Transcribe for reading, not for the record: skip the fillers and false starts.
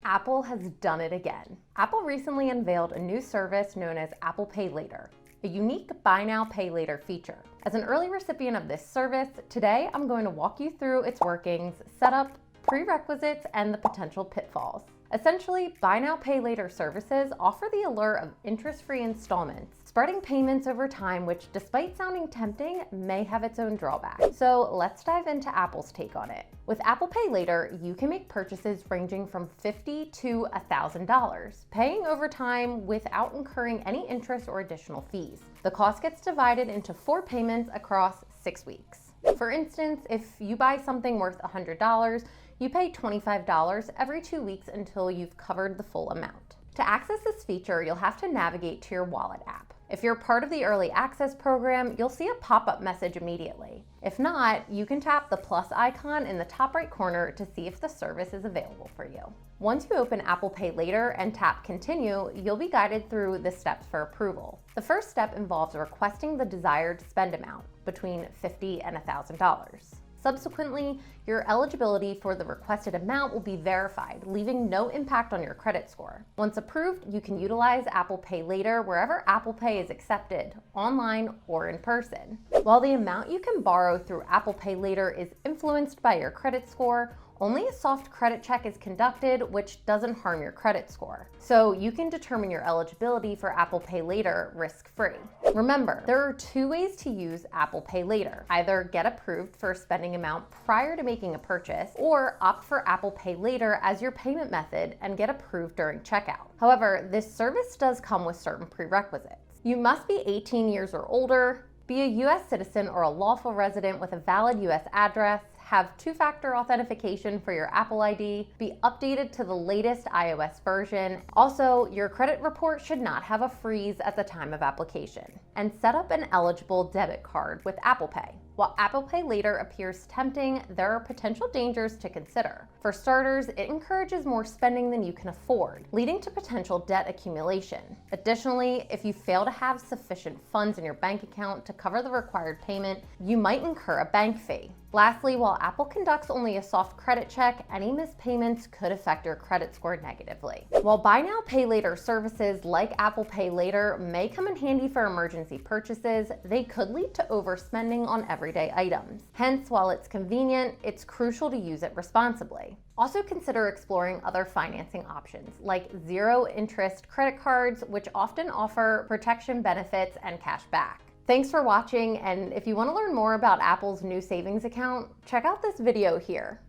Apple has done it again. Apple recently unveiled a new service known as Apple Pay Later, a unique buy now, pay later feature. As an early recipient of this service, today I'm going to walk you through its workings, setup, prerequisites, and the potential pitfalls. Essentially, buy now, pay later services offer the allure of interest-free installments, spreading payments over time, which, despite sounding tempting, may have its own drawbacks. So let's dive into Apple's take on it. With Apple Pay Later, you can make purchases ranging from $50 to $1,000, paying over time without incurring any interest or additional fees. The cost gets divided into 4 payments across 6 weeks. For instance, if you buy something worth $100, you pay $25 every 2 weeks until you've covered the full amount. To access this feature, you'll have to navigate to your wallet app. If you're part of the early access program, you'll see a pop-up message immediately. If not, you can tap the plus icon in the top right corner to see if the service is available for you. Once you open Apple Pay Later and tap Continue, you'll be guided through the steps for approval. The first step involves requesting the desired spend amount, between $50 and $1,000. Subsequently, your eligibility for the requested amount will be verified, leaving no impact on your credit score. Once approved, you can utilize Apple Pay Later wherever Apple Pay is accepted, online or in person. While the amount you can borrow through Apple Pay Later is influenced by your credit score, only a soft credit check is conducted, which doesn't harm your credit score. So you can determine your eligibility for Apple Pay Later risk-free. Remember, there are 2 ways to use Apple Pay Later. Either get approved for a spending amount prior to making a purchase, or opt for Apple Pay Later as your payment method and get approved during checkout. However, this service does come with certain prerequisites. You must be 18 years or older, be a U.S. citizen or a lawful resident with a valid U.S. address, have 2-factor authentication for your Apple ID, be updated to the latest iOS version. Also, your credit report should not have a freeze at the time of application. And set up an eligible debit card with Apple Pay. While Apple Pay Later appears tempting, there are potential dangers to consider. For starters, it encourages more spending than you can afford, leading to potential debt accumulation. Additionally, if you fail to have sufficient funds in your bank account to cover the required payment, you might incur a bank fee. Lastly, while Apple conducts only a soft credit check, any missed payments could affect your credit score negatively. While buy now, pay later services like Apple Pay Later may come in handy for emergency purchases, they could lead to overspending on everyday items. Hence, while it's convenient, it's crucial to use it responsibly. Also consider exploring other financing options like zero-interest credit cards, which often offer protection benefits and cash back. Thanks for watching, and if you want to learn more about Apple's new savings account, check out this video here.